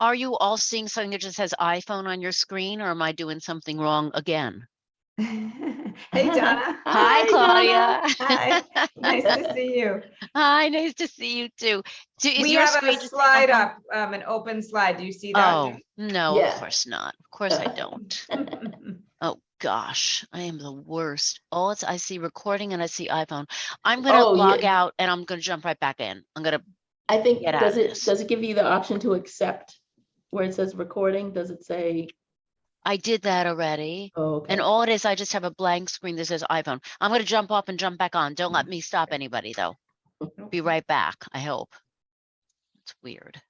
Are you all seeing something that just says iPhone on your screen, or am I doing something wrong again? Hey, Donna. Hi, Claudia. Hi, nice to see you. Hi, nice to see you too. Is We your have a screen just slide iPhone? up, an open slide. Do you see that? Oh, no, of Yeah. course not. Of course I don't. Oh gosh, I am the worst. I see recording and I see iPhone. I'm gonna Oh, log yeah. out and I'm gonna jump right back in. I'm gonna I think, get out of this. does it give you the option to accept where it says recording? Does it say? I did that already. Oh, okay. And all it is, I just have a blank screen that says iPhone. I'm gonna jump off and jump back on. Don't let me stop anybody though. Be right back, I hope. It's weird.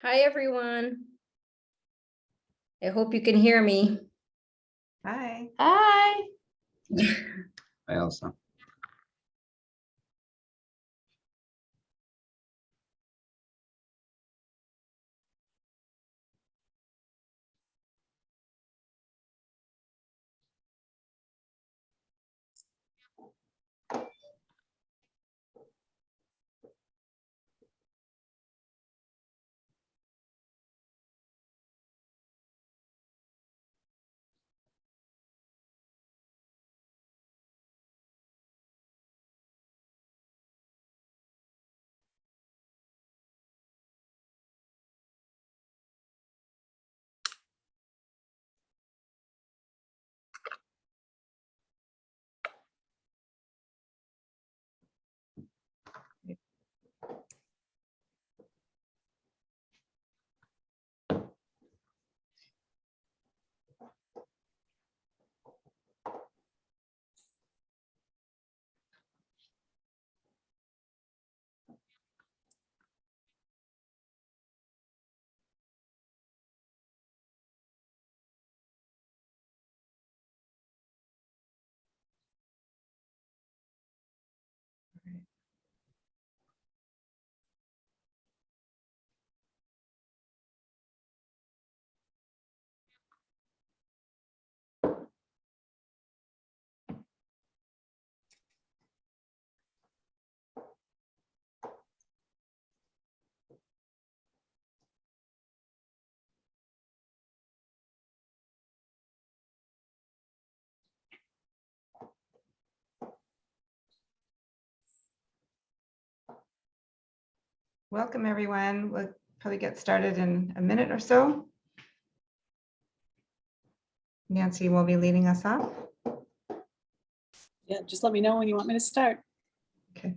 Hi, everyone. I hope you can hear me. Hi. Hi. Hi, Elsa. Welcome, everyone. We'll probably get started in a minute or so. Nancy will be leading us off. Yeah, just let me know when you want me to start. Okay.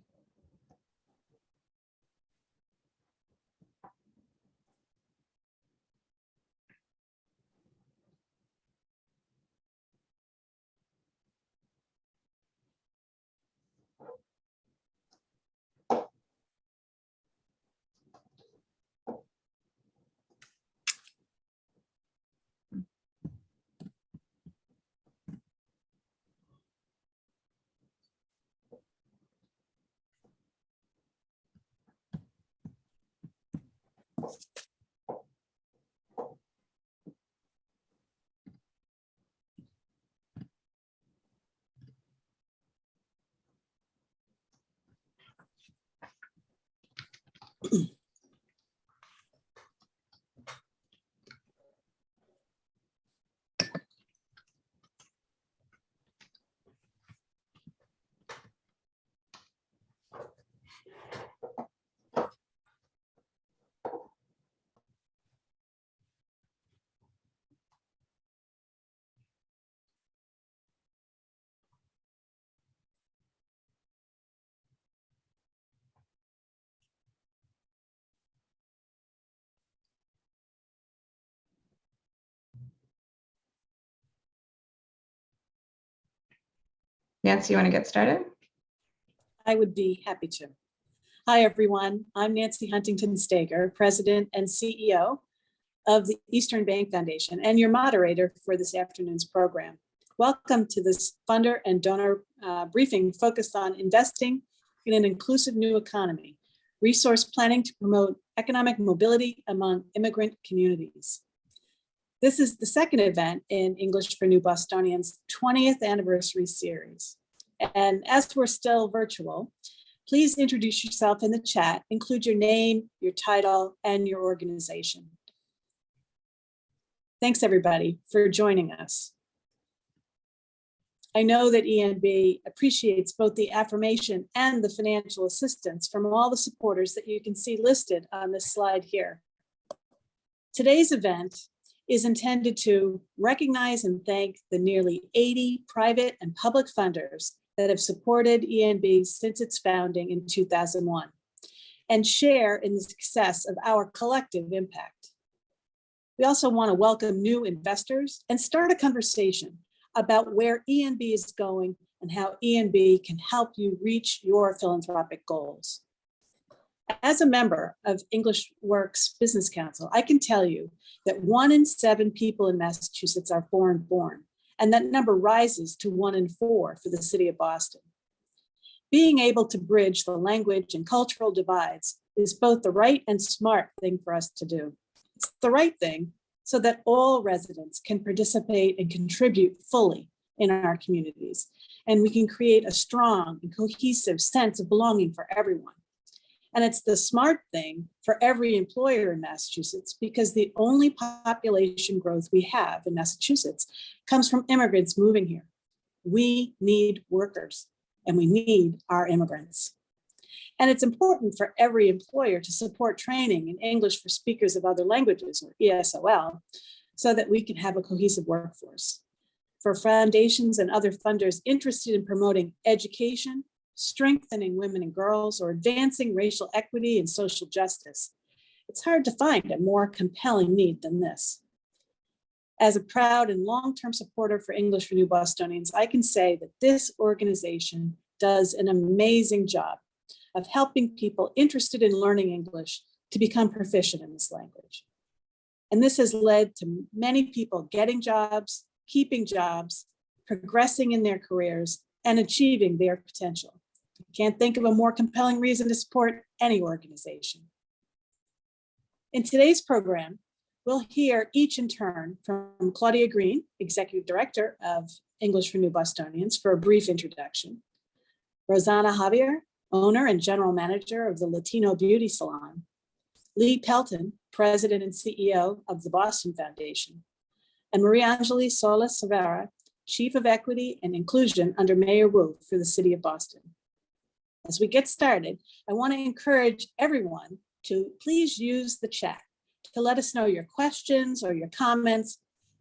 Nancy, you want to get started? I would be happy to. Hi, everyone. I'm Nancy Huntington Stager, President and CEO of the Eastern Bank Foundation and your moderator for this afternoon's program. Welcome to this funder and donor briefing focused on investing in an inclusive new economy, resource planning to promote economic mobility among immigrant communities. This is the second event in English for New Bostonians' 20th anniversary series. And as we're still virtual, please introduce yourself in the chat, include your name, your title, and your organization. Thanks everybody for joining us. I know that ENB appreciates both the affirmation and the financial assistance from all the supporters that you can see listed on this slide here. Today's event is intended to recognize and thank the nearly 80 private and public funders that have supported ENB since its founding in 2001 and share in the success of our collective impact. We also want to welcome new investors and start a conversation about where ENB is going and how ENB can help you reach your philanthropic goals. As a member of English Works Business Council, I can tell you that 1 in 7 people in Massachusetts are foreign born, and that number rises to 1 in 4 for the city of Boston. Being able to bridge the language and cultural divides is both the right and smart thing for us to do. It's the right thing so that all residents can participate and contribute fully in our communities, and we can create a strong and cohesive sense of belonging for everyone. And it's the smart thing for every employer in Massachusetts, because the only population growth we have in Massachusetts comes from immigrants moving here. We need workers, and we need our immigrants. And it's important for every employer to support training in English for speakers of other languages, or ESOL, so that we can have a cohesive workforce. For foundations and other funders interested in promoting education, strengthening women and girls, or advancing racial equity and social justice, it's hard to find a more compelling need than this. As a proud and long-term supporter for English for New Bostonians, I can say that this organization does an amazing job of helping people interested in learning English to become proficient in this language. And this has led to many people getting jobs, keeping jobs, progressing in their careers, and achieving their potential. I can't think of a more compelling reason to support any organization. In today's program, we'll hear each in turn from Claudia Green, Executive Director of English for New Bostonians, for a brief introduction, Rosanna Javier, owner and general manager of the Latino Beauty Salon, Lee Pelton, president and CEO of the Boston Foundation, and Maria Angelis Solis Severa, Chief of Equity and Inclusion under Mayor Wu for the City of Boston. As we get started, I want to encourage everyone to please use the chat to let us know your questions or your comments,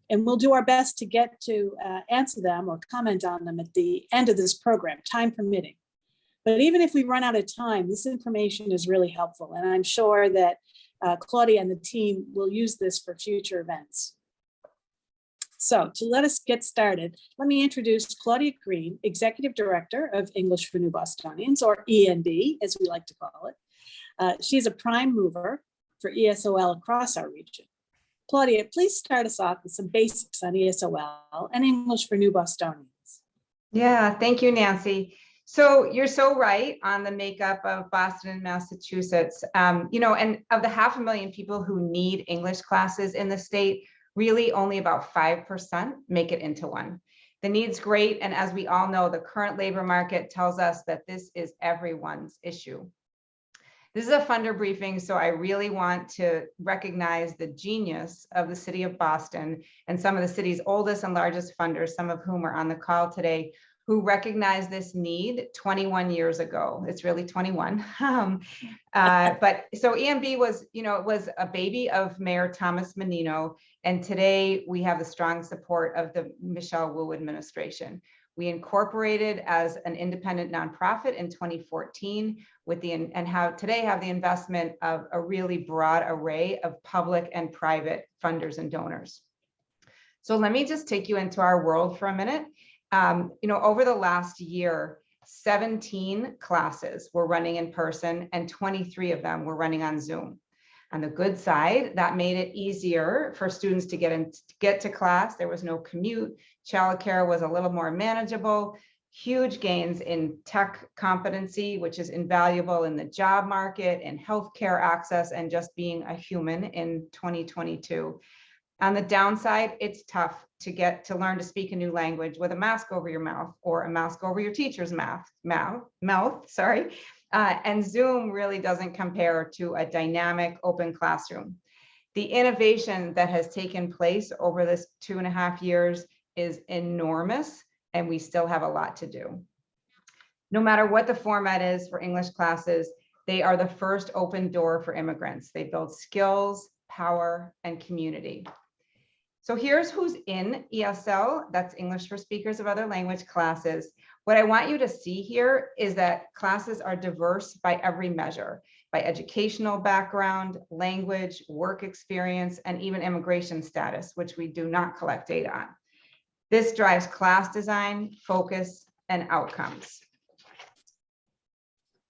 and we'll do our best to get to answer them or comment on them at the end of this program, time permitting. But even if we run out of time, this information is really helpful, and I'm sure that Claudia and the team will use this for future events. So to let us get started, let me introduce Claudia Green, Executive Director of English for New Bostonians, or ENB, as we like to call it. She's a prime mover for ESOL across our region. Claudia, please start us off with some basics on ESOL and English for New Bostonians. Yeah, thank you, Nancy. So you're so right on the makeup of Boston and Massachusetts. And of the 500,000 people who need English classes in the state, really only about 5% make it into one. The need's great, and as we all know, the current labor market tells us that this is everyone's issue. This is a funder briefing, so I really want to recognize the genius of the city of Boston and some of the city's oldest and largest funders, some of whom are on the call today, who recognized this need 21 years ago. It's really 21. But so ENB was, it was a baby of Mayor Thomas Menino, and today we have the strong support of the Michelle Wu administration. We incorporated as an independent nonprofit in 2014 today have the investment of a really broad array of public and private funders and donors. So let me just take you into our world for a minute. Over the last year, 17 classes were running in person and 23 of them were running on Zoom. On the good side, that made it easier for students to get to class. There was no commute. Childcare was a little more manageable. Huge gains in tech competency, which is invaluable in the job market and healthcare access and just being a human in 2022. On the downside, it's tough to get to learn to speak a new language with a mask over your mouth or a mask over your teacher's mouth, sorry. And Zoom really doesn't compare to a dynamic open classroom. The innovation that has taken place over this 2.5 years is enormous, and we still have a lot to do. No matter what the format is for English classes, they are the first open door for immigrants. They build skills, power, and community. So here's who's in ESL, that's English for Speakers of Other Language classes. What I want you to see here is that classes are diverse by every measure, by educational background, language, work experience, and even immigration status, which we do not collect data on. This drives class design, focus, and outcomes.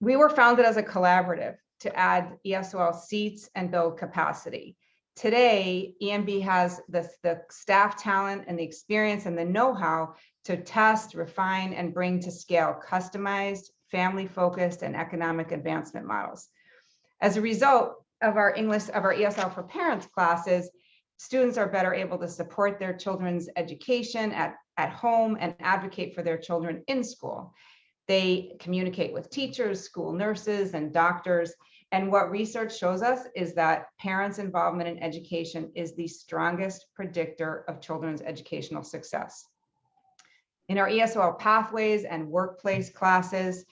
We were founded as a collaborative to add ESOL seats and build capacity. Today, EMB has the staff talent and the experience and the know-how to test, refine, and bring to scale customized, family-focused, and economic advancement models. As a result of our ESL for Parents classes, students are better able to support their children's education at home and advocate for their children in school. They communicate with teachers, school nurses, and doctors. And what research shows us is that parents' involvement in education is the strongest predictor of children's educational success. In our ESOL pathways and workplace classes,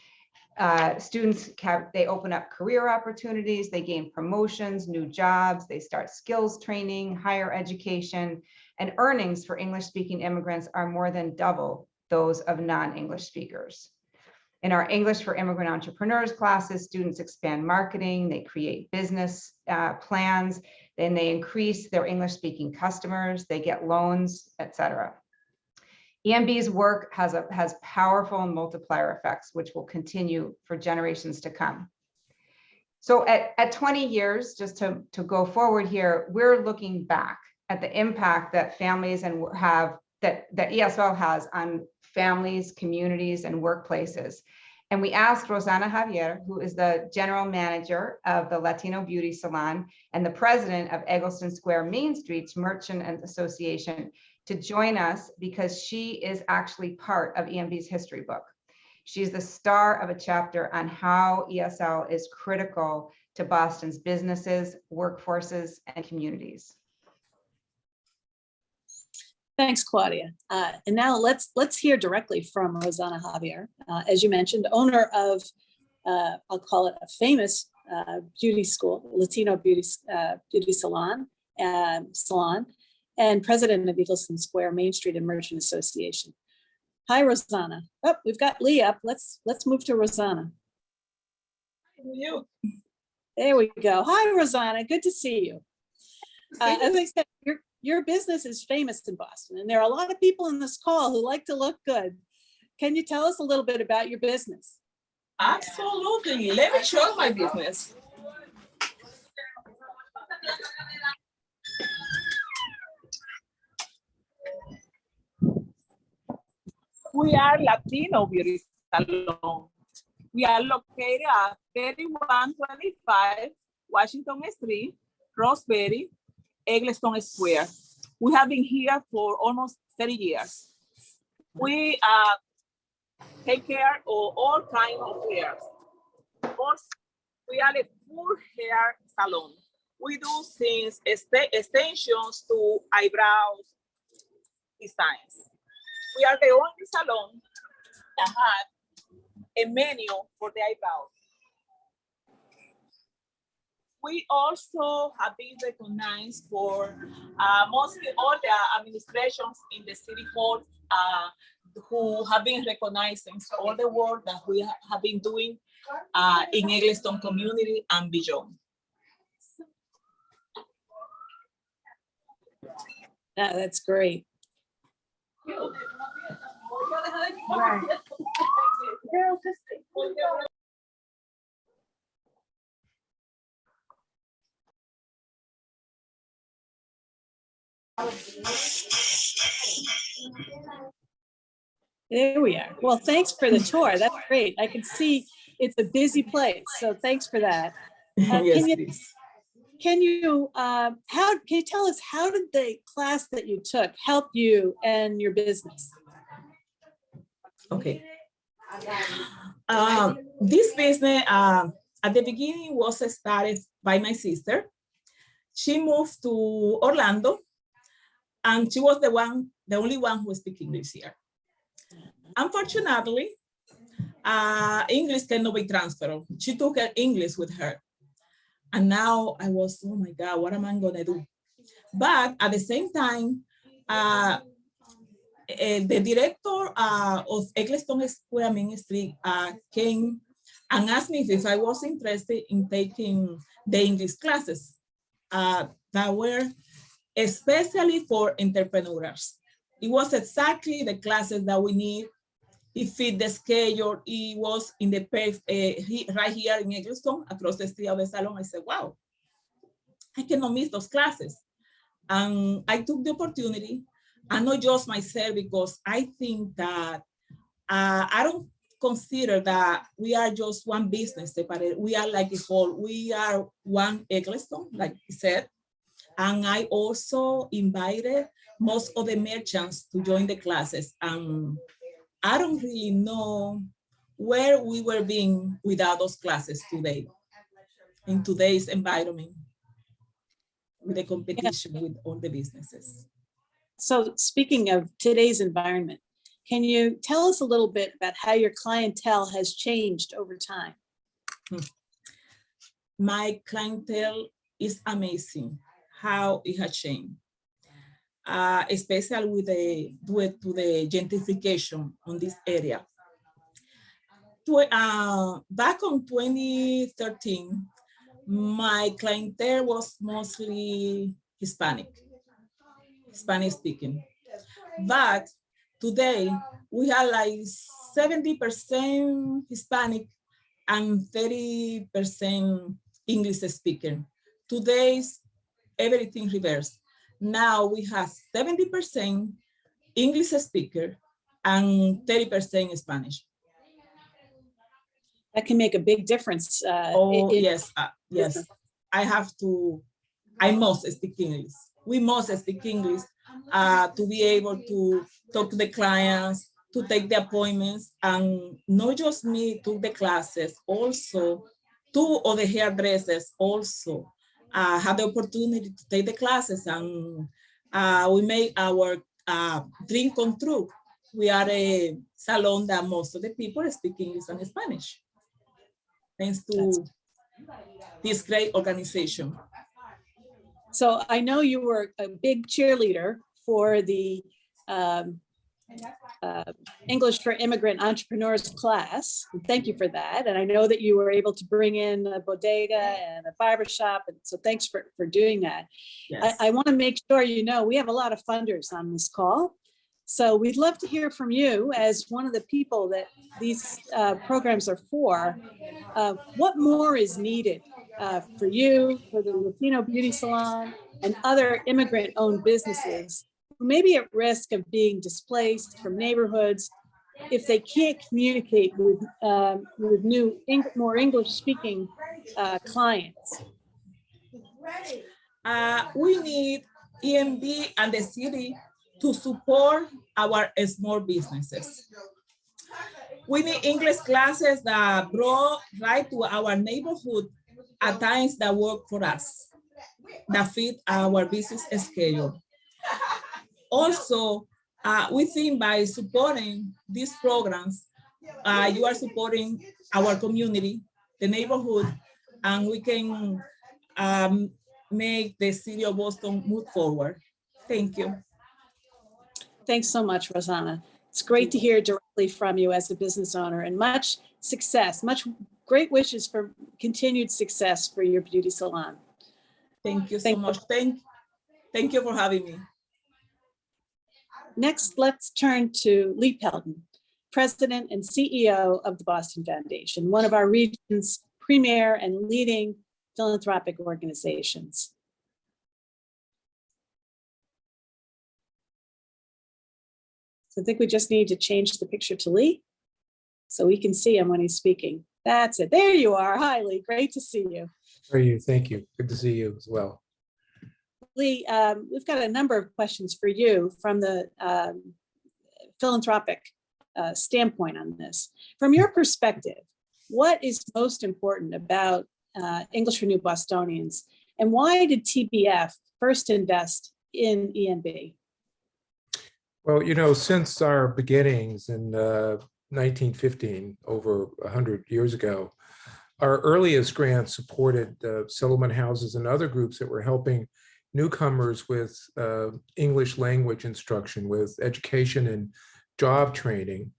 students they open up career opportunities, they gain promotions, new jobs, they start skills training, higher education, and earnings for English-speaking immigrants are more than double those of non-English speakers. In our English for Immigrant Entrepreneurs classes, students expand marketing, they create business plans, then they increase their English-speaking customers, they get loans, etc. EMB's work has powerful multiplier effects, which will continue for generations to come. So at 20 years, just to go forward here, we're looking back at the impact that families that ESL has on families, communities, and workplaces. And we asked Rosana Javier, who is the general manager of the Latino Beauty Salon and the president of Eggleston Square Main Street's Merchant Association, to join us because she is actually part of EMB's history book. She's the star of a chapter on how ESL is critical to Boston's businesses, workforces, and communities. Thanks, Claudia. And now let's hear directly from Rosana Javier, as you mentioned, owner of, I'll call it a famous beauty school, Latino beauty salon, and president of Eggleston Square Main Street and Merchant Association. Hi, Rosana. Oh, we've got Lee up. Let's move to Rosana. You. There we go. Hi, Rosana. Good to see you. As I said, your business is famous in Boston, and there are a lot of people in this call who like to look good. Can you tell us a little bit about your business? Absolutely. Let me show my business. We are Latino Beauty Salon. We are located at 3125 Washington Street, Roseberry, Eggleston Square. We have been here for almost 30 years. We take care of all kinds of hairs. Also, we are a full hair salon. We do things, extensions to eyebrows designs. We are the only salon that has a menu for the eyebrows. We also have been recognized for mostly all the administrations in the city hall who have been recognizing all the work that we have been doing in Eggleston community and beyond. That's great. Right. There we are. Well, thanks for the tour. That's great. I can see it's a busy place, so thanks for that. Yes, please. can you tell us, how did the class that you took help you and your business? Okay. This business at the beginning was started by my sister. She moved to Orlando, and she was the only one who speaks English here. Unfortunately, English cannot be transferred. She took her English with her. And now I was, oh my God, what am I gonna do? But at the same time, the director of Eccleston Square Ministry came and asked me if I was interested in taking the English classes that were especially for entrepreneurs. It was exactly the classes that we need. It fit the schedule. It was in the right here in Eccleston, across the street of the salon. I said, wow, I cannot miss those classes. And I took the opportunity, and not just myself, because I think that I don't consider that we are just one business separate. We are like a whole. We are one Eccleston, like you said. And I also invited most of the merchants to join the classes. I don't really know where we were being without those classes today, in today's environment, with the competition with all the businesses. So speaking of today's environment, can you tell us a little bit about how your clientele has changed over time? My clientele is amazing, how it has changed. Especially with the gentrification on this area. Back on 2013, my clientele was mostly Hispanic speaking. But today we have like 70% Hispanic and 30% English speaker. Today's everything reversed. Now we have 70% English speaker and 30% Spanish. That can make a big difference. Yes. I must speak English. We must speak English to be able to talk to the clients, to take the appointments, and not just me took the classes, also 2 of the hairdressers also had the opportunity to take the classes, and we made our dream come true. We are a salon that most of the people speak English and Spanish, thanks to this great organization. So I know you were a big cheerleader for the English for Immigrant Entrepreneurs class. And thank you for that. And I know that you were able to bring in a bodega and a barbershop. And so thanks for doing that. Yes. I want to make sure you know we have a lot of funders on this call. So we'd love to hear from you as one of the people that these programs are for. What more is needed for you, for the Latino Beauty Salon, and other immigrant-owned businesses who may be at risk of being displaced from neighborhoods if they can't communicate with more English-speaking clients? We need EMB and the city to support our small businesses. We need English classes that brought right to our neighborhood at times that work for us, that fit our business schedule. Also, we think by supporting these programs, you are supporting our community, the neighborhood, and we can make the city of Boston move forward. Thank you. Thanks so much, Rosanna. It's great to hear directly from you as a business owner, and much success, great wishes for continued success for your beauty salon. Thank you so much. Thank you for having me. Next, let's turn to Lee Pelton, President and CEO of the Boston Foundation, one of our region's premier and leading philanthropic organizations. So I think we just need to change the picture to Lee so we can see him when he's speaking. That's it. There you are. Hi, Lee. Great to see you. How are you? Thank you. Good to see you as well. Lee, we've got a number of questions for you from the philanthropic standpoint on this. From your perspective, what is most important about English for New Bostonians, and why did TBF first invest in ENB? Well, you know, since our beginnings in 1915, over 100 years ago, our earliest grants supported settlement houses and other groups that were helping newcomers with English language instruction, with education and job training.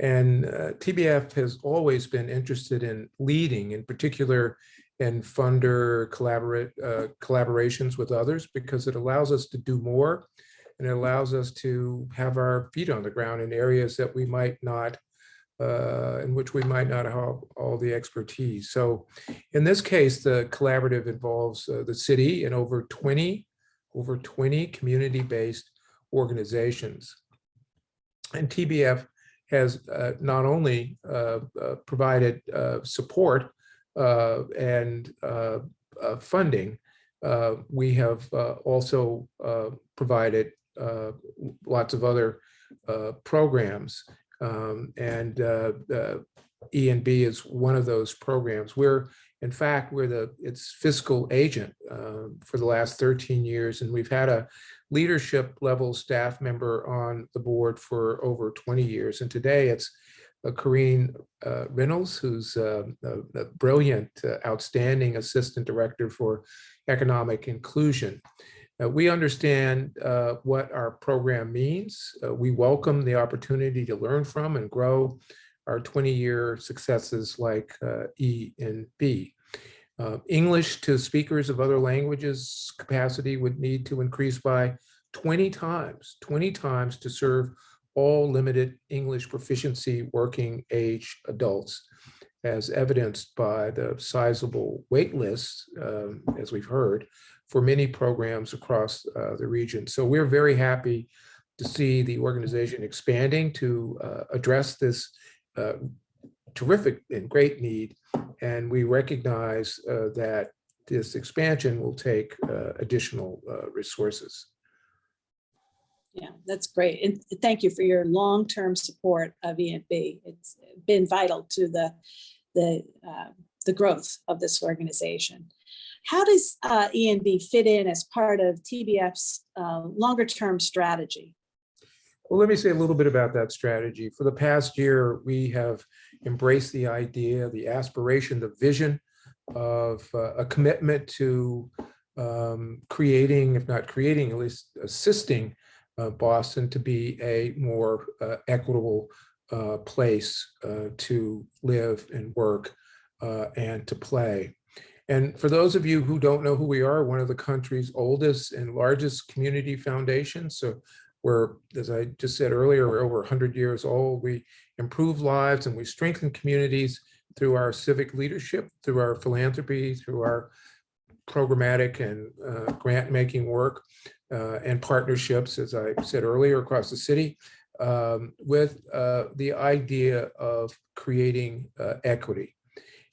And TBF has always been interested in leading, in particular in funder collaborations with others, because it allows us to do more, and it allows us to have our feet on the ground in areas that we might not, in which we might not have all the expertise. So in this case, the collaborative involves the city and over 20 community-based organizations. And TBF has not only provided support and funding, we have also provided lots of other programs, and ENB is one of those programs. In fact, we're its fiscal agent for the last 13 years, and we've had a leadership level staff member on the board for over 20 years. And today it's Corrine Reynolds, who's a brilliant, outstanding assistant director for economic inclusion. We understand what our program means. We welcome the opportunity to learn from and grow our 20-year successes like ENB. English to speakers of other languages capacity would need to increase by 20 times to serve all limited English proficiency working age adults, as evidenced by the sizable wait lists, as we've heard, for many programs across the region. So we're very happy to see the organization expanding to address this terrific and great need. And we recognize that this expansion will take additional resources. Yeah, that's great. And thank you for your long-term support of ENB. It's been vital to the growth of this organization. How does ENB fit in as part of TBF's longer-term strategy? Well, let me say a little bit about that strategy. For the past year, we have embraced the idea, the aspiration, the vision of a commitment to creating, if not creating, at least assisting Boston to be a more equitable place to live and work and to play. And for those of you who don't know who we are, one of the country's oldest and largest community foundations. So we're, as I just said earlier, we're over 100 years old. We improve lives and we strengthen communities through our civic leadership, through our philanthropy, through our programmatic and grant-making work and partnerships, as I said earlier, across the city, with the idea of creating equity.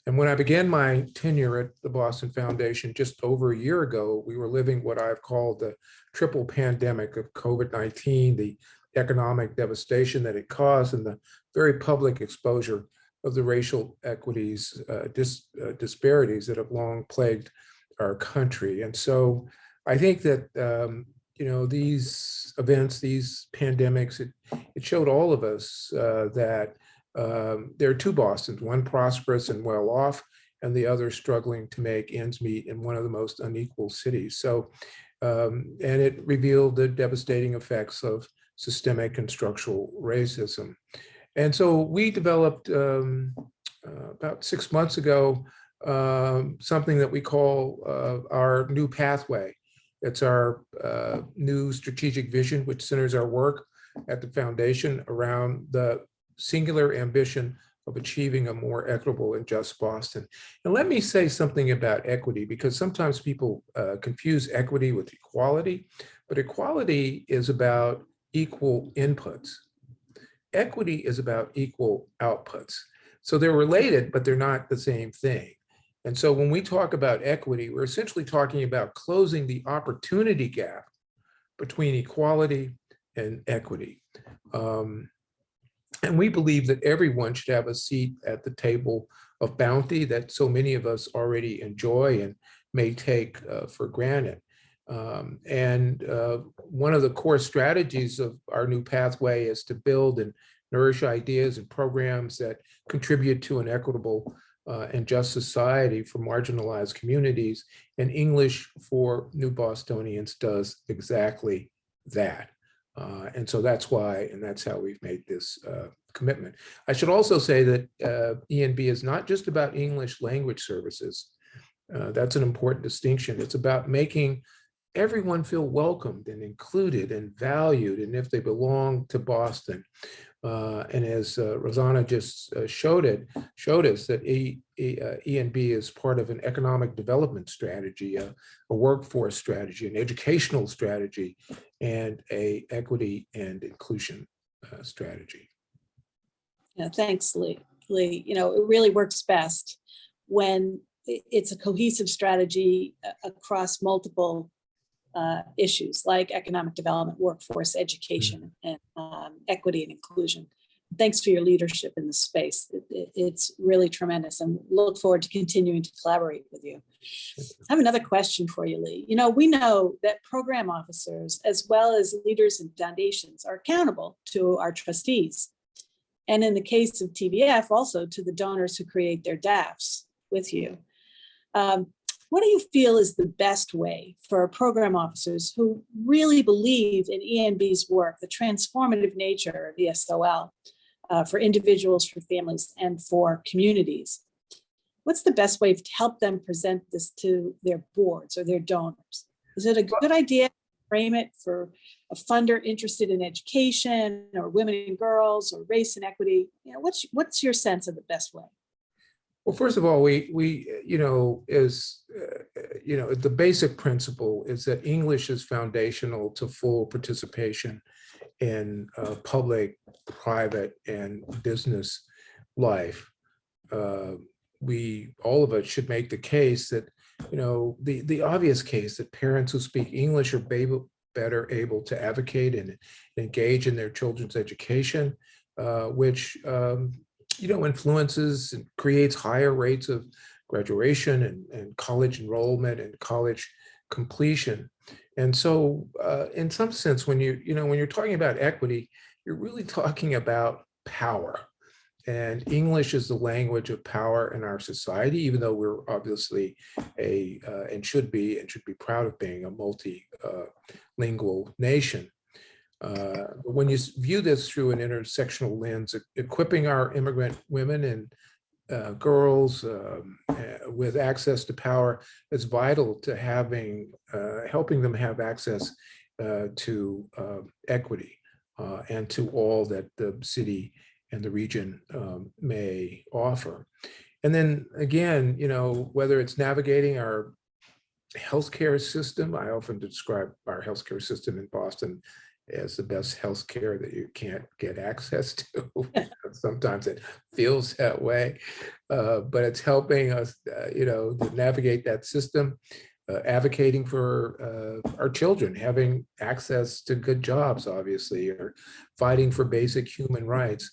And when I began my tenure at the Boston Foundation just over a year ago, we were living what I've called the triple pandemic of COVID-19, the economic devastation that it caused, and the very public exposure of the racial equities, disparities that have long plagued our country. And so I think that, you know, these events, these pandemics, it showed all of us that there are two Bostons, one prosperous and well off, and the other struggling to make ends meet in one of the most unequal cities. So, and it revealed the devastating effects of systemic and structural racism. And so we developed about 6 months ago something that we call our new pathway. It's our new strategic vision, which centers our work at the foundation around the singular ambition of achieving a more equitable and just Boston. And let me say something about equity, because sometimes people confuse equity with equality, but equality is about equal inputs. Equity is about equal outputs. So they're related, but they're not the same thing. And so when we talk about equity, we're essentially talking about closing the opportunity gap between equality and equity. And we believe that everyone should have a seat at the table of bounty that so many of us already enjoy and may take for granted. One of the core strategies of our new pathway is to build and nourish ideas and programs that contribute to an equitable and just society for marginalized communities. And English for New Bostonians does exactly that. And so that's why, and that's how we've made this commitment. I should also say that ENB is not just about English language services. That's an important distinction. It's about making everyone feel welcomed and included and valued, and if they belong to Boston. And as Rosanna just showed us that ENB is part of an economic development strategy, a workforce strategy, an educational strategy, and a equity and inclusion strategy. Yeah, thanks, Lee. You know, it really works best when it's a cohesive strategy across multiple issues like economic development, workforce, education, and equity and inclusion. Thanks for your leadership in this space. It's really tremendous, and look forward to continuing to collaborate with you. I have another question for you, Lee. You know, we know that program officers, as well as leaders in foundations, are accountable to our trustees. And in the case of TVF, also to the donors who create their DAFs with you. What do you feel is the best way for program officers who really believe in ENB's work, the transformative nature of ESOL for individuals, for families, and for communities? What's the best way to help them present this to their boards or their donors? Is it a good idea to frame it for a funder interested in education or women and girls or race and equity? You know, what's your sense of the best way? Well, first of all, we you know, the basic principle is that English is foundational to full participation in public, private, and business life. All of us should make the case that, you know, the obvious case that parents who speak English are better able to advocate and engage in their children's education, which you know, influences and creates higher rates of graduation and college enrollment and college completion. And so in some sense, when you're talking about equity, you're really talking about power. And English is the language of power in our society, even though we're obviously and should be proud of being a multilingual nation. But when you view this through an intersectional lens, equipping our immigrant women and girls with access to power is vital to helping them have access to equity and to all that the city and the region may offer. And then again, you know, whether it's navigating our healthcare system, I often describe our healthcare system in Boston as the best healthcare that you can't get access to. Sometimes it feels that way, but it's helping us, you know, to navigate that system, advocating for our children having access to good jobs, obviously, or fighting for basic human rights.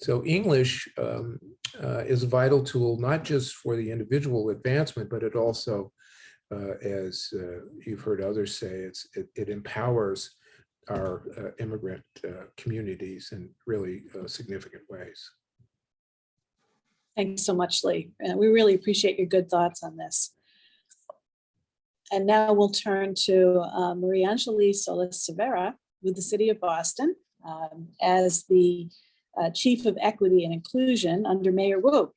So English is a vital tool, not just for the individual advancement, but it also, as you've heard others say, it empowers our immigrant communities in really significant ways. Thanks so much, Lee. We really appreciate your good thoughts on this. And now we'll turn to Marie-Angélie Solis-Severa with the City of Boston as the Chief of Equity and Inclusion under Mayor Wu.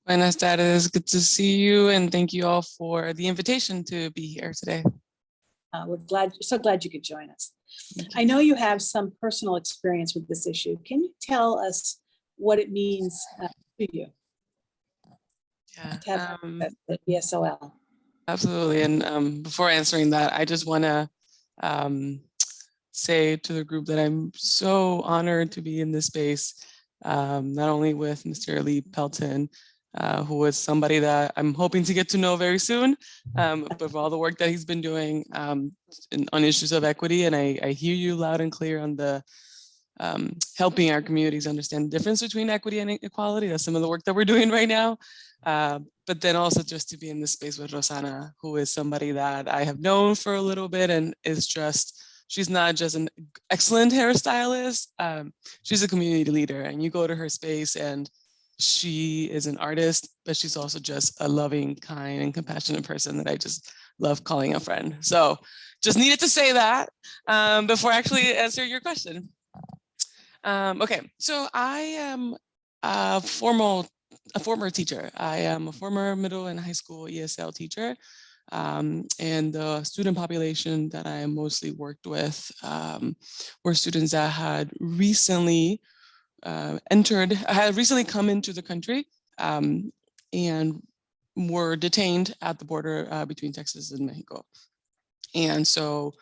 Buenas tardes, good to see you, and thank you all for the invitation to be here today. We're so glad you could join us. I know you have some personal experience with this issue. Can you tell us what it means to you? To have the ESOL? Absolutely, and before answering that, I just want to say to the group that I'm so honored to be in this space, not only with Mr. Lee Pelton, who is somebody that I'm hoping to get to know very soon, but for all the work that he's been doing on issues of equity. And I hear you loud and clear on the helping our communities understand the difference between equity and equality. That's some of the work that we're doing right now. But then also just to be in this space with Rosanna, who is somebody that I have known for a little bit and is just, she's not just an excellent hairstylist, she's a community leader, and you go to her space and she is an artist, but she's also just a loving, kind, and compassionate person that I just love calling a friend. So just needed to say that before I actually answer your question. Okay, so I am a former teacher. I am a former middle and high school ESL teacher. And the student population that I mostly worked with were students that had recently had recently come into the country and were detained at the border between Texas and Mexico. And so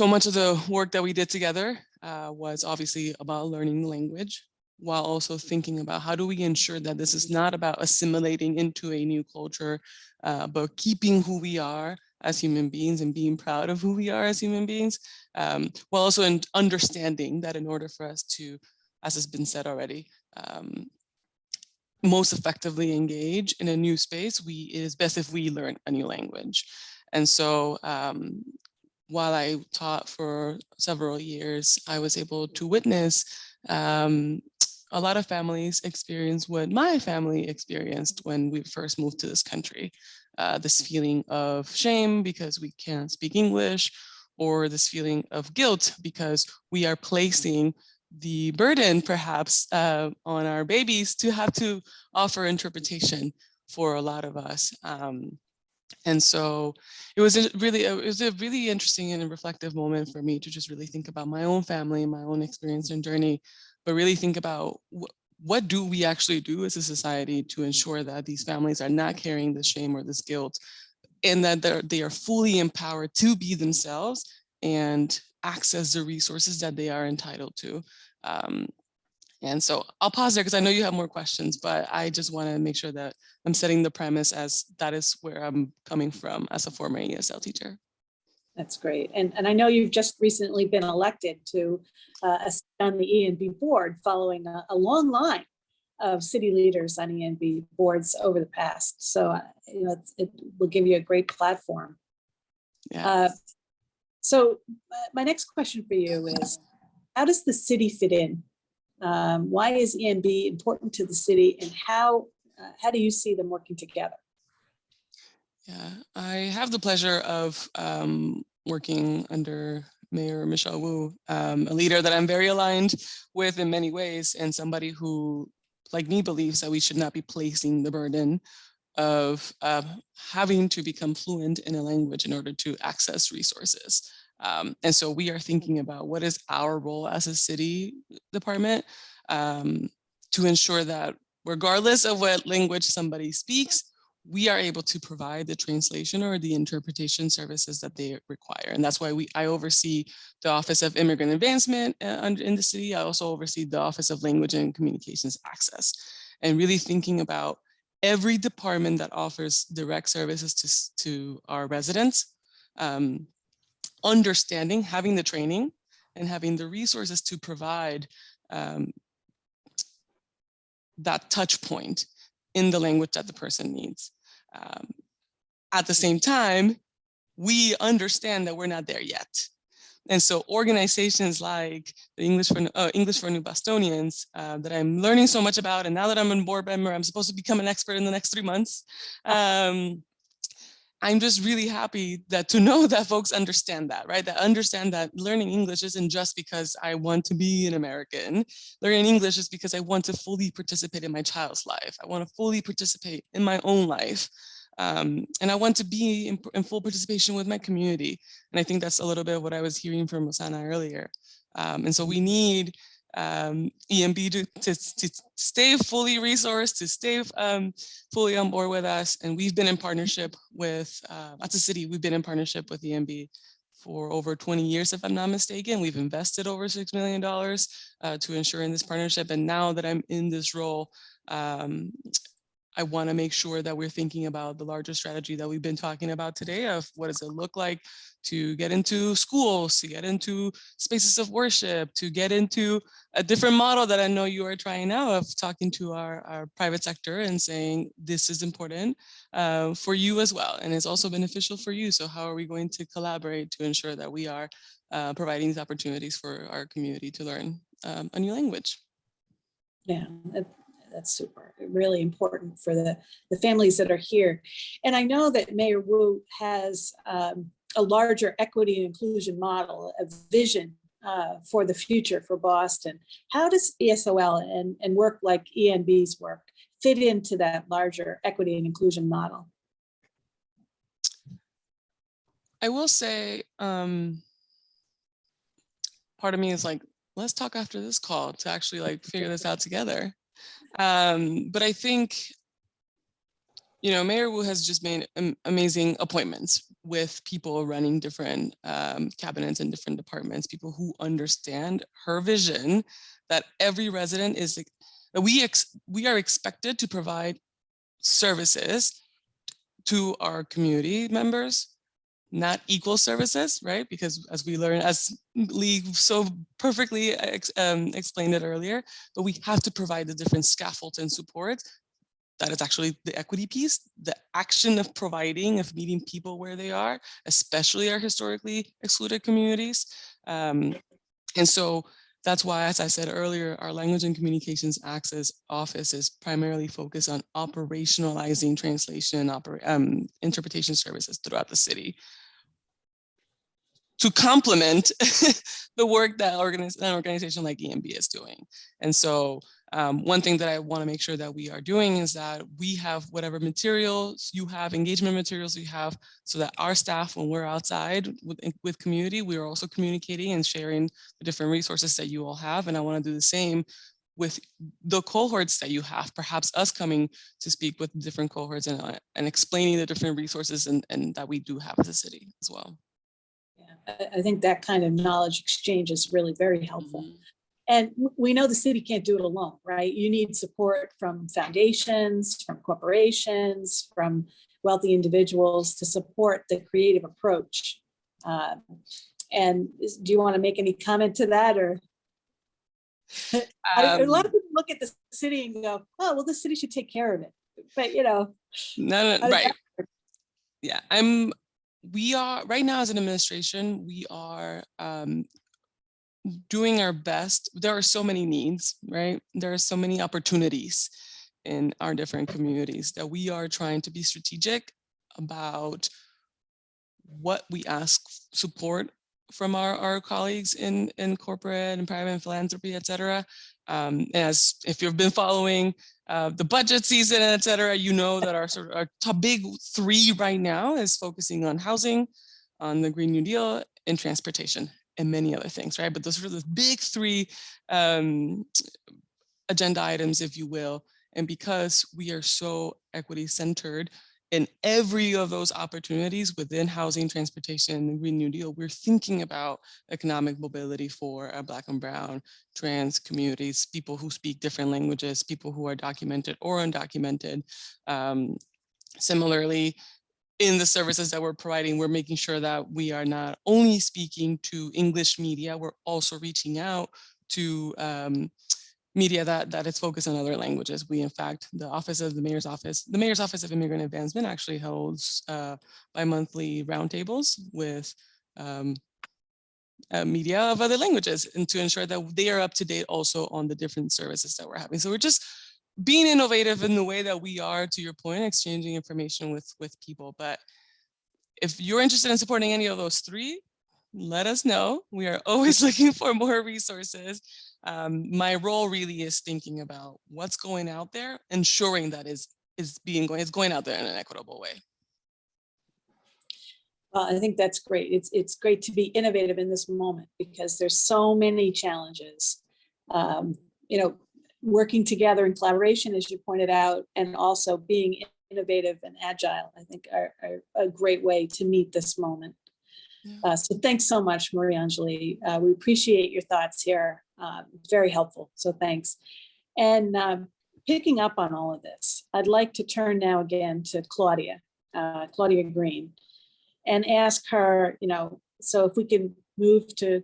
much of the work that we did together was obviously about learning the language, while also thinking about how do we ensure that this is not about assimilating into a new culture, but keeping who we are as human beings and being proud of who we are as human beings, while also understanding that in order for us to, as has been said already, most effectively engage in a new space, it is best if we learn a new language. And so while I taught for several years, I was able to witness a lot of families experience what my family experienced when we first moved to this country. This feeling of shame because we can't speak English, or this feeling of guilt because we are placing the burden perhaps on our babies to have to offer interpretation for a lot of us. And so it was a really interesting and reflective moment for me to just really think about my own family, my own experience and journey, but really think about what do we actually do as a society to ensure that these families are not carrying this shame or this guilt, and that they are fully empowered to be themselves and access the resources that they are entitled to. And so I'll pause there because I know you have more questions, but I just want to make sure that I'm setting the premise as that is where I'm coming from as a former ESL teacher. That's great. And I know you've just recently been elected to a seat on the ENB board following a long line of city leaders on ENB boards over the past. So, it will give you a great platform. Yeah. So my next question for you is, how does the city fit in? Why is ENB important to the city, and how do you see them working together? Yeah, I have the pleasure of working under Mayor Michelle Wu, a leader that I'm very aligned with in many ways, and somebody who, like me, believes that we should not be placing the burden of having to become fluent in a language in order to access resources. And so we are thinking about what is our role as a city department to ensure that regardless of what language somebody speaks, we are able to provide the translation or the interpretation services that they require. And that's why I oversee the Office of Immigrant Advancement in the city. I also oversee the Office of Language and Communications Access, and really thinking about every department that offers direct services to our residents, understanding, having the training and having the resources to provide that touch point in the language that the person needs. At the same time, we understand that we're not there yet. And so organizations like the English for New Bostonians that I'm learning so much about, and now that I'm a board member, I'm supposed to become an expert in the next 3 months. I'm just really happy to know that folks understand that, right? That understand that learning English isn't just because I want to be an American. Learning English is because I want to fully participate in my child's life. I want to fully participate in my own life. And I want to be in full participation with my community. And I think that's a little bit of what I was hearing from Rosanna earlier. And so we need ENB to stay fully resourced, to stay fully on board with us. And we've been in partnership with, as a city, we've been in partnership with ENB for over 20 years, if I'm not mistaken. We've invested over $6 million to ensure in this partnership. And now that I'm in this role, I want to make sure that we're thinking about the larger strategy that we've been talking about today of what does it look like to get into schools, to get into spaces of worship, to get into a different model that I know you are trying now of talking to our private sector and saying, this is important for you as well. And it's also beneficial for you. So how are we going to collaborate to ensure that we are providing these opportunities for our community to learn a new language? Yeah, that's super, really important for the families that are here. And I know that Mayor Wu has a larger equity and inclusion model, a vision for the future for Boston. How does ESOL and work like ENB's work fit into that larger equity and inclusion model? I will say, part of me is like, let's talk after this call to actually like figure this out together. But I think, you know, Mayor Wu has just made amazing appointments with people running different cabinets and different departments, people who understand her vision that every resident is, that we are expected to provide services to our community members, not equal services, right? Because as we learn, as Lee so perfectly explained it earlier, but we have to provide the different scaffolds and supports. That is actually the equity piece, the action of providing, of meeting people where they are, especially our historically excluded communities. And so that's why, as I said earlier, our Language and Communications Access Office is primarily focused on operationalizing translation and interpretation services throughout the city to complement the work that an organization like EMB is doing. And so one thing that I want to make sure that we are doing is that we have whatever materials you have, engagement materials you have, so that our staff, when we're outside with community, we are also communicating and sharing the different resources that you all have. And I want to do the same with the cohorts that you have, perhaps us coming to speak with different cohorts and explaining the different resources and that we do have as a city as well. Yeah, I think that kind of knowledge exchange is really very helpful. Mm-hmm. And we know the city can't do it alone, right? You need support from foundations, from corporations, from wealthy individuals to support the creative approach. And do you want to make any comment to that, or? A lot of people look at the city and go, "Oh, well, the city should take care of it," but you know, no, right? Yeah, we are right now as an administration. We are doing our best. There are so many needs, right? There are so many opportunities in our different communities that we are trying to be strategic about what we ask support from our colleagues in corporate and private and philanthropy, et cetera. As if you've been following the budget season, et cetera, you know that our top big three right now is focusing on housing, on the Green New Deal, and transportation, and many other things, right? But those are the big three agenda items, if you will. And because we are so equity centered in every of those opportunities within housing, transportation, and the Green New Deal, we're thinking about economic mobility for Black and Brown, trans communities, people who speak different languages, people who are documented or undocumented. Similarly, in the services that we're providing, we're making sure that we are not only speaking to English media, we're also reaching out to media that is focused on other languages. We, in fact, the Mayor's Office of Immigrant Advancement actually holds bi-monthly roundtables with media of other languages, and to ensure that they are up to date also on the different services that we're having. So we're just being innovative in the way that we are, to your point, exchanging information with people. But if you're interested in supporting any of those three, let us know. We are always looking for more resources. My role really is thinking about what's going out there, ensuring that is going out there in an equitable way. Well, I think that's great. It's great to be innovative in this moment because there's so many challenges. You know, working together in collaboration, as you pointed out, and also being innovative and agile, I think are a great way to meet this moment. Yeah. So thanks so much, Marie-Angeli. We appreciate your thoughts here. Very helpful. So thanks. And picking up on all of this, I'd like to turn now again to Claudia, Claudia Green, and ask her, so if we can move to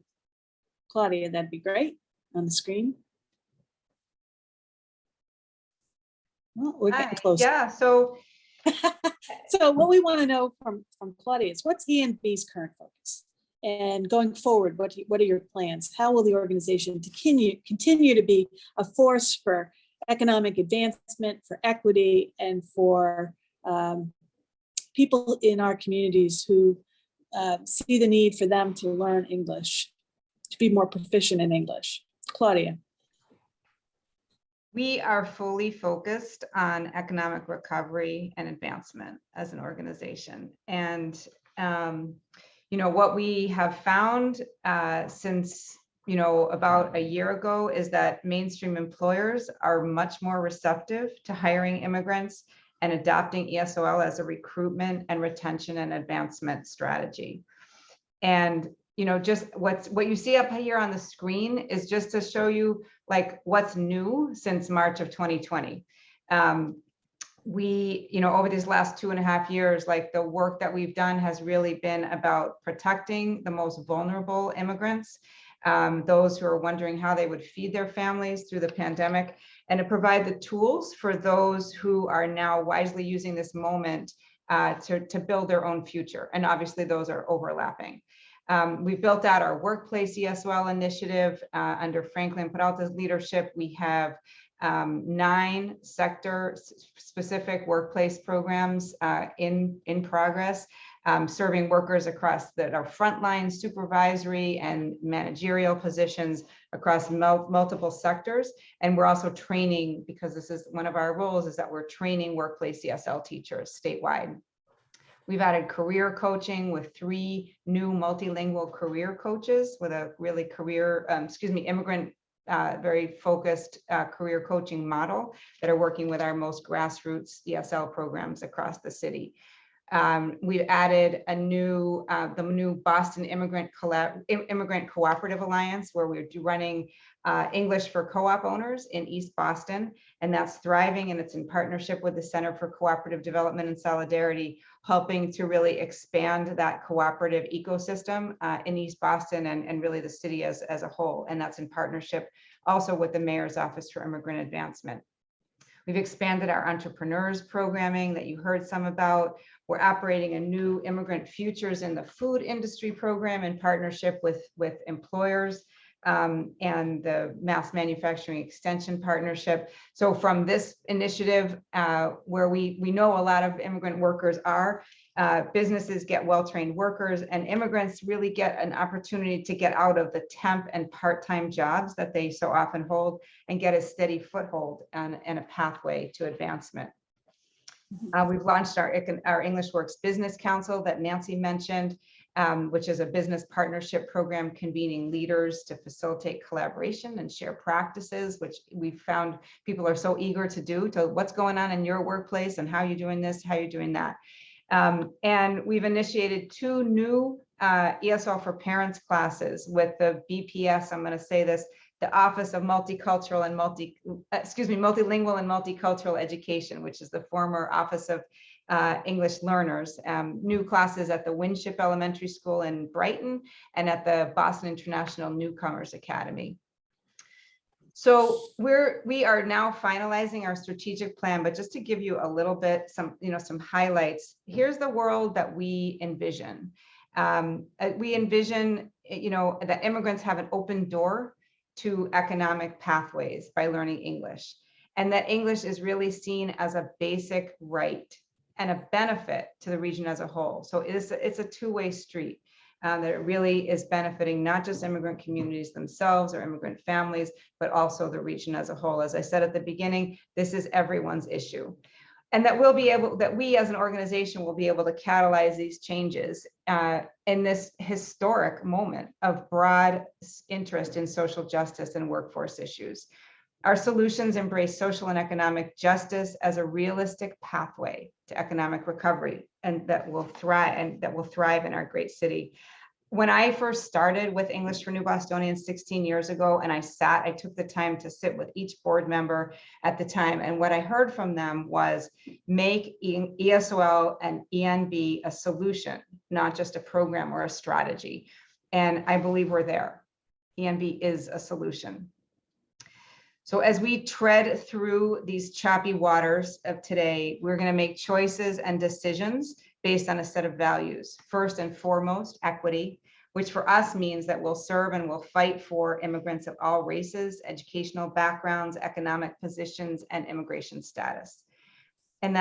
Claudia, that'd be great on the screen. Well, we're getting close. Yeah, so So what we want to know from Claudia is what's ENB's current focus? And going forward, what are your plans? How will the organization continue to be a force for economic advancement, for equity, and for people in our communities who see the need for them to learn English, to be more proficient in English? Claudia. we are fully focused on economic recovery and advancement as an organization. And what we have found since about a year ago is that mainstream employers are much more receptive to hiring immigrants and adopting ESOL as a recruitment and retention and advancement strategy. And just what you see up here on the screen is just to show you like what's new since March of 2020. We, over these last 2.5 years, like the work that we've done has really been about protecting the most vulnerable immigrants, those who are wondering how they would feed their families through the pandemic, and to provide the tools for those who are now wisely using this moment to build their own future. And obviously those are overlapping. We've built out our workplace ESOL initiative under Franklin Peralta's leadership. We have 9 sector-specific workplace programs in progress, serving workers across our frontline supervisory and managerial positions across multiple sectors. And we're also training, because this is one of our roles, is that we're training workplace ESL teachers statewide. We've added career coaching with 3 new multilingual career coaches with a really immigrant very focused career coaching model that are working with our most grassroots ESL programs across the city. We've added the new Boston Immigrant Cooperative Alliance, where we're running English for co-op owners in East Boston, and that's thriving, and it's in partnership with the Center for Cooperative Development and Solidarity, helping to really expand that cooperative ecosystem in East Boston and really the city as a whole. And that's in partnership also with the Mayor's Office for Immigrant Advancement. We've expanded our entrepreneurs programming that you heard some about. We're operating a new Immigrant Futures in the Food Industry program in partnership with employers and the Mass Manufacturing Extension Partnership. So from this initiative, where we know a lot of immigrant workers are, businesses get well-trained workers, and immigrants really get an opportunity to get out of the temp and part-time jobs that they so often hold and get a steady foothold and a pathway to advancement. We've launched our English Works Business Council that Nancy mentioned, which is a business partnership program convening leaders to facilitate collaboration and share practices, which we found people are so eager to do, to what's going on in your workplace and how you're doing this, how you're doing that. And we've initiated 2 new ESL for Parents classes with the BPS, I'm going to say this, the Office of Multilingual and Multicultural Education, which is the former Office of English Learners. New classes at the Winship Elementary School in Brighton and at the Boston International Newcomers Academy. So we are now finalizing our strategic plan, but just to give you a little bit, some highlights. Here's the world that we envision. We envision, that immigrants have an open door to economic pathways by learning English, and that English is really seen as a basic right and a benefit to the region as a whole. So it's a two-way street. That it really is benefiting not just immigrant communities themselves or immigrant families, but also the region as a whole. As I said at the beginning, this is everyone's issue. And that we as an organization will be able to catalyze these changes in this historic moment of broad interest in social justice and workforce issues. Our solutions embrace social and economic justice as a realistic pathway to economic recovery, and that will thrive in our great city. when I first started with English for New Bostonians 16 years ago, and I took the time to sit with each board member at the time. And what I heard from them was make ESOL and ENB a solution, not just a program or a strategy. And I believe we're there. ENB is a solution. So as we tread through these choppy waters of today, we're going to make choices and decisions based on a set of values. First and foremost, equity, which for us means that we'll serve and we'll fight for immigrants of all races, educational backgrounds, economic positions, and immigration status. And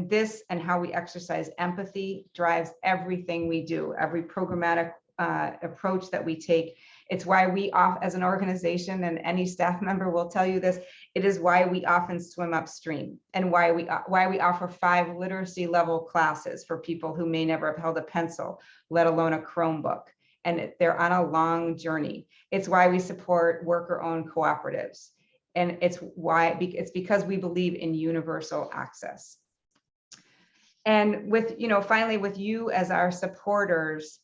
this and how we exercise empathy drives everything we do, every programmatic approach that we take. It's why we as an organization, and any staff member will tell you this, it is why we often swim upstream, and why we offer 5 literacy level classes for people who may never have held a pencil, let alone a Chromebook. And they're on a long journey. It's why we support worker-owned cooperatives. And it's because we believe in universal access. And with, finally, with you as our supporters,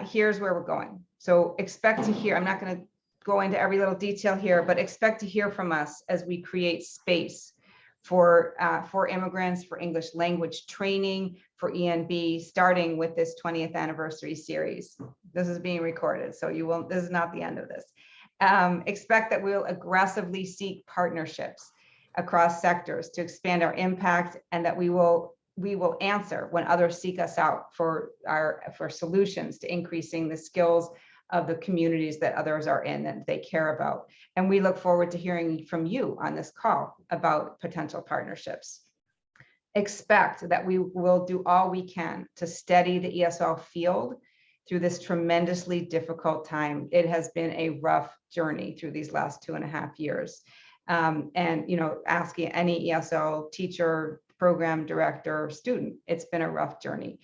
here's where we're going. So expect to hear, I'm not going to go into every little detail here, but expect to hear from us as we create space for immigrants, for English language training, for ENB, starting with this 20th anniversary series. This is being recorded, so this is not the end of this. Expect that we'll aggressively seek partnerships across sectors to expand our impact, and that we will answer when others seek us out for solutions to increasing the skills of the communities that others are in that they care about. And we look forward to hearing from you on this call about potential partnerships. Expect that we will do all we can to steady the ESL field through this tremendously difficult time. It has been a rough journey through these last 2.5 years. And asking any ESL teacher, program director, student, it's been a rough journey.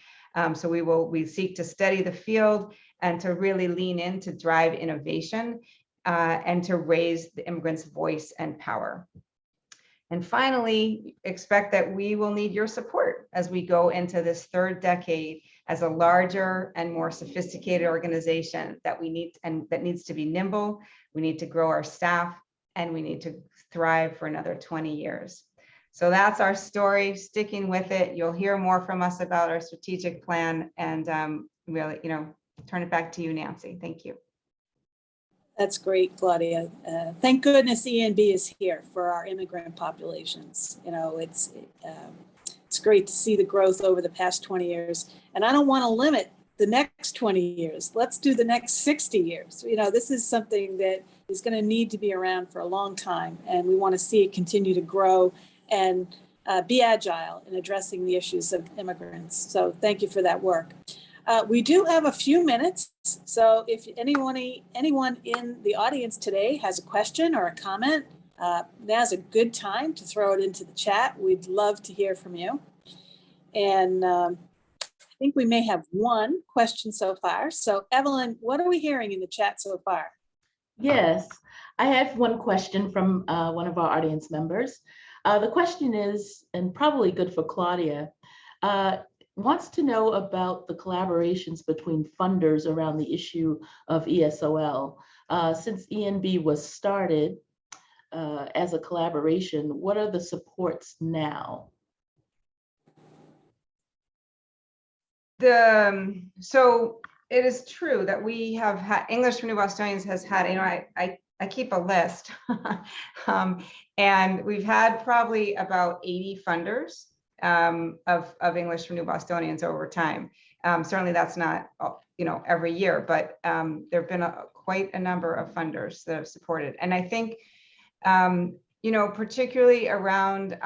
So we seek to steady the field and to really lean in to drive innovation and to raise the immigrants' voice and power. And finally, expect that we will need your support as we go into this 3rd decade as a larger and more sophisticated organization that needs to be nimble. We need to grow our staff, and we need to thrive for another 20 years. So that's our story, sticking with it. You'll hear more from us about our strategic plan, and really, turn it back to you, Nancy. Thank you. That's great, Claudia. Thank goodness ENB is here for our immigrant populations. It's great to see the growth over the past 20 years. And I don't want to limit the next 20 years. Let's do the next 60 years. This is something that is going to need to be around for a long time. And we want to see it continue to grow and be agile in addressing the issues of immigrants. So thank you for that work. We do have a few minutes. So if anyone in the audience today has a question or a comment, now's a good time to throw it into the chat. We'd love to hear from you. And I think we may have one question so far. So Evelyn, what are we hearing in the chat so far? Yes, I have one question from one of our audience members. The question is, and probably good for Claudia, wants to know about the collaborations between funders around the issue of ESOL. Since ENB was started as a collaboration, what are the supports now? So it is true that we have had, English for New Bostonians has had, I keep a list, and we've had probably about 80 funders of English for New Bostonians over time. Certainly that's not, every year, but there have been quite a number of funders that have supported. And I think, particularly around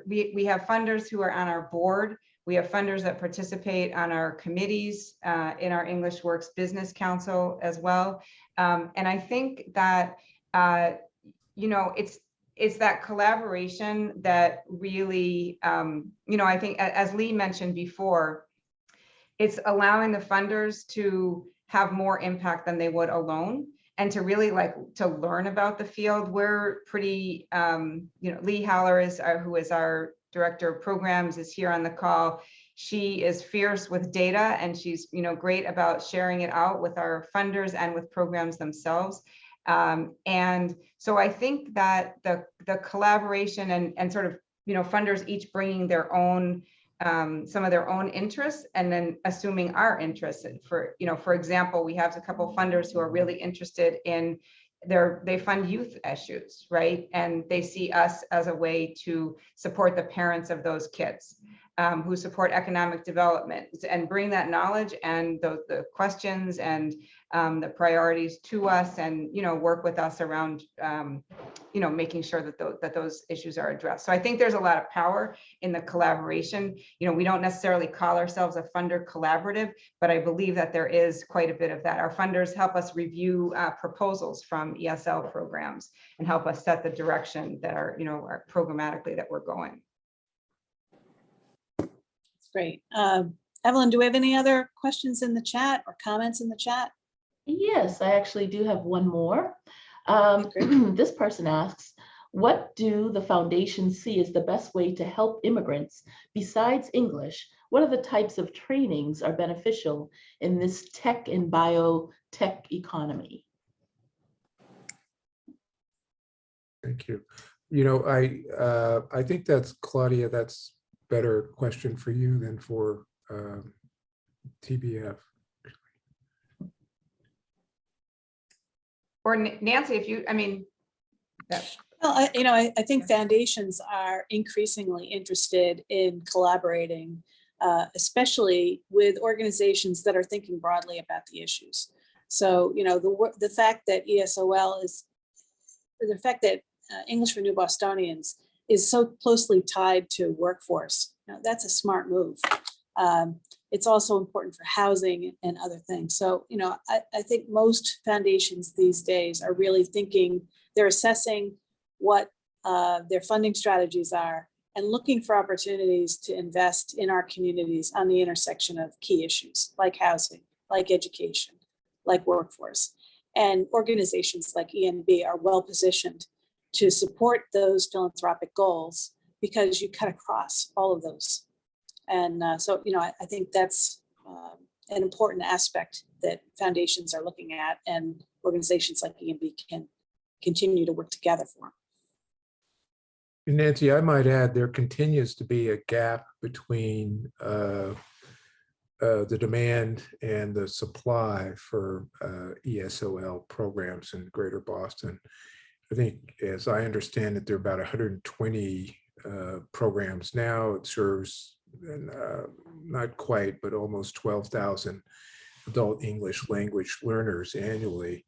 we have funders who are on our board. We have funders that participate on our committees, in our English Works Business Council as well. And I think that, it's that collaboration that really, I think, as Lee mentioned before, it's allowing the funders to have more impact than they would alone, and to really to learn about the field. We're pretty, Lee Haller who is our Director of Programs, is here on the call. She is fierce with data, and she's, great about sharing it out with our funders and with programs themselves. And so I think that the collaboration and sort of, funders each bringing their own, some of their own interests, and then assuming our interests. For example, we have a couple funders who are really interested in they fund youth issues, right? And they see us as a way to support the parents of those kids, who support economic development, and bring that knowledge and the questions and the priorities to us, and work with us around making sure that those issues are addressed. So I think there's a lot of power in the collaboration. We don't necessarily call ourselves a funder collaborative, but I believe that there is quite a bit of that. Our funders help us review proposals from ESL programs and help us set the direction that are programmatically that we're going. Great. Evelyn, do we have any other questions in the chat or comments in the chat? Yes, I actually do have one more. This person asks, what do the foundation see as the best way to help immigrants besides English? What are the types of trainings are beneficial in this tech and biotech economy? Thank you. I think that's, Claudia, that's better question for you than for TBF. Or Nancy, if you, Well, I think foundations are increasingly interested in collaborating, especially with organizations that are thinking broadly about the issues. So, the fact that ESOL is, the fact that English for New Bostonians is so closely tied to workforce, that's a smart move. It's also important for housing and other things. So, I think most foundations these days are really thinking, they're assessing what their funding strategies are and looking for opportunities to invest in our communities on the intersection of key issues like housing, like education, like workforce. And organizations like ENB are well positioned to support those philanthropic goals because you cut across all of those. And so, I think that's an important aspect that foundations are looking at, and organizations like ENB can continue to work together for. And Nancy, I might add, there continues to be a gap between the demand and the supply for ESOL programs in Greater Boston. I think, as I understand it, there are about 120 programs now. It serves not quite, but almost 12,000 adult English language learners annually.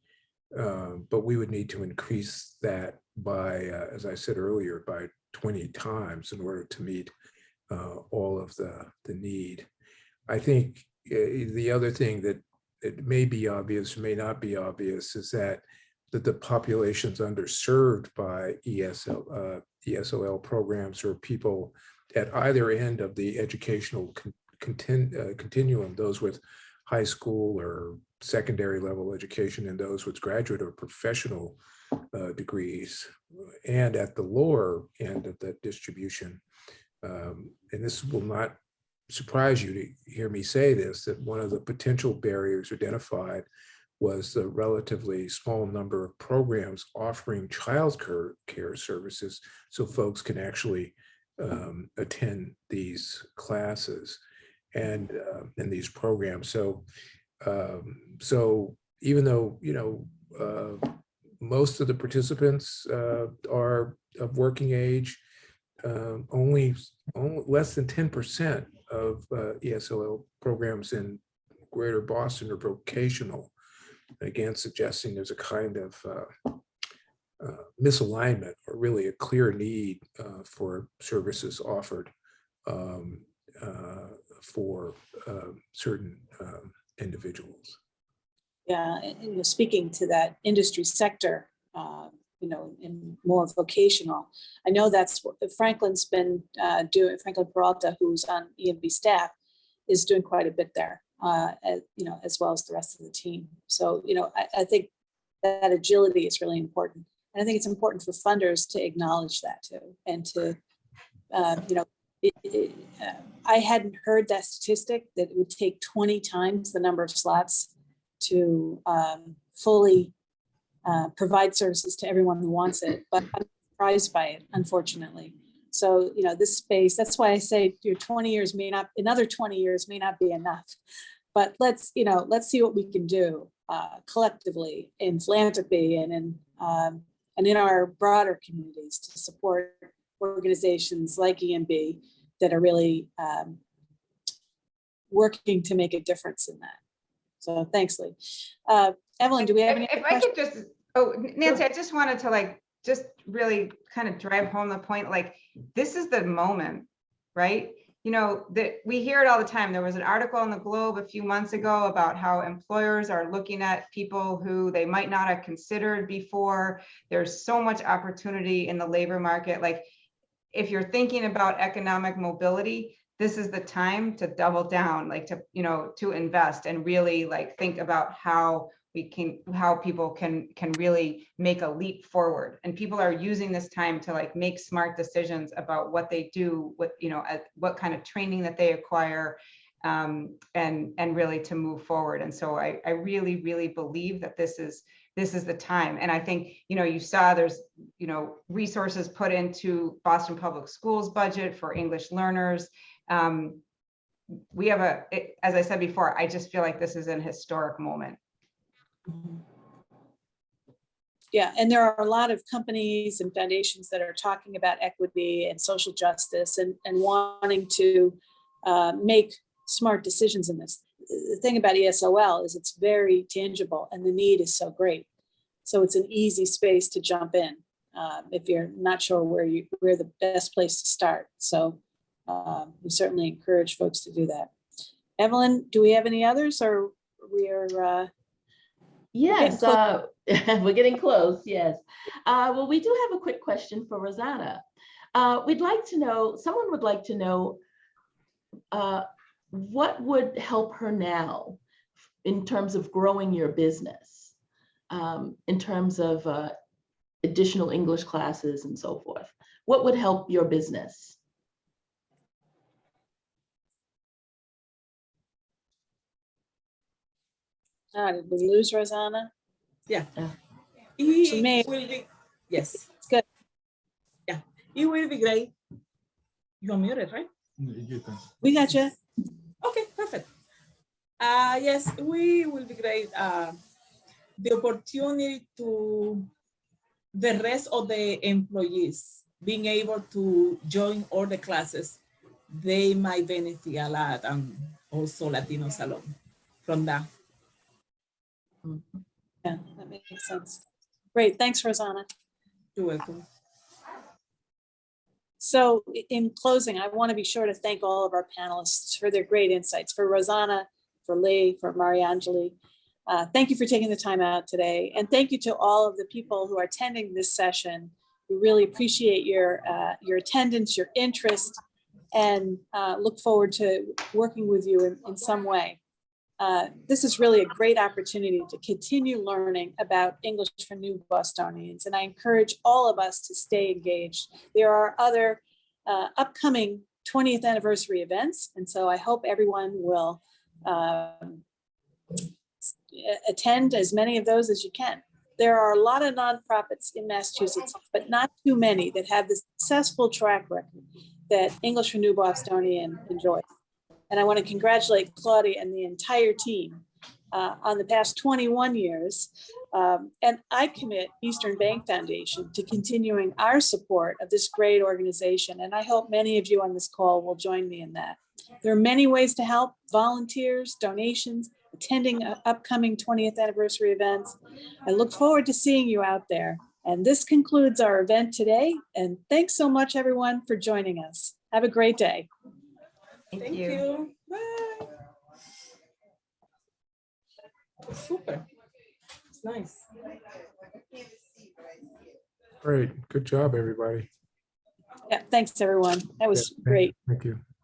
But we would need to increase that by, as I said earlier, by 20 times in order to meet all of the need. I think the other thing that it may be obvious, may not be obvious, is that the populations underserved by ESOL programs are people at either end of the educational continuum, those with high school or secondary level education and those with graduate or professional degrees, and at the lower end of the distribution. And this will not surprise you to hear me say this, that one of the potential barriers identified was the relatively small number of programs offering child care services so folks can actually attend these classes and these programs. So even though most of the participants are of working age, only less than 10% of ESOL programs in Greater Boston are vocational. Again, suggesting there's a kind of misalignment, or really a clear need for services offered for certain individuals. Yeah, and speaking to that industry sector, in more vocational, I know that's what Franklin's been doing. Franklin Peralta, who's on ENB staff, is doing quite a bit there, as well as the rest of the team. So, I think that agility is really important. And I think it's important for funders to acknowledge that too, and to, I hadn't heard that statistic, that it would take 20 times the number of slots to fully provide services to everyone who wants it, but I'm surprised by it, unfortunately. So, you know, this space, that's why I say your 20 years may not, another 20 years may not be enough. But let's see what we can do collectively in philanthropy and in our broader communities to support organizations like EMB that are really working to make a difference in that. So thanks, Lee. Evelyn, do we have any If I questions? could just, Nancy, I just wanted to just really kind of drive home the point, this is the moment, right? You know, that we hear it all the time. There was an article in the Globe a few months ago about how employers are looking at people who they might not have considered before. There's so much opportunity in the labor market. If you're thinking about economic mobility, this is the time to double down, to invest and really think about how people can really make a leap forward. And people are using this time to make smart decisions about what they do, what kind of training that they acquire, and really to move forward. And so I really, really believe that this is the time. And I think, you saw there's, resources put into Boston Public Schools budget for English learners. We have as I said before, I just feel like this is an historic moment. Yeah, and there are a lot of companies and foundations that are talking about equity and social justice and wanting to make smart decisions in this. The thing about ESOL is it's very tangible and the need is so great. So it's an easy space to jump in if you're not sure where the best place to start. So we certainly encourage folks to do that. Evelyn, do we have any others, or we're Yes, we're getting close, yes. Well, we do have a quick question for Rosanna. Someone would like to know what would help her now in terms of growing your business, in terms of additional English classes and so forth. What would help your business? did we lose Rosanna? Yeah. So It will be, yes. It's good. Yeah, it will be great. You are muted, right? We got you. Okay, perfect. Yes, we will be great. The opportunity to the rest of the employees being able to join all the classes, they might benefit a lot, and also Latino Salon from that. Yeah, that makes sense. Great, thanks, Rosanna. You're welcome. So in closing, I want to be sure to thank all of our panelists for their great insights, for Rosanna, for Lee, for Mariangeli. Thank you for taking the time out today. And thank you to all of the people who are attending this session. We really appreciate your attendance, your interest, and look forward to working with you in some way. This is really a great opportunity to continue learning about English for New Bostonians, and I encourage all of us to stay engaged. There are other upcoming 20th anniversary events, and so I hope everyone will attend as many of those as you can. There are a lot of nonprofits in Massachusetts, but not too many that have the successful track record that English for New Bostonian enjoys. And I want to congratulate Claudia and the entire team on the past 21 years. And I commit Eastern Bank Foundation to continuing our support of this great organization. And I hope many of you on this call will join me in that. There are many ways to help: volunteers, donations, attending upcoming 20th anniversary events. I look forward to seeing you out there. And this concludes our event today. And thanks so much, everyone, for joining us. Have a great day. Thank you. Bye. Super. It's nice. Great. Good job, everybody. Yeah, thanks, everyone. That was great. Thank you.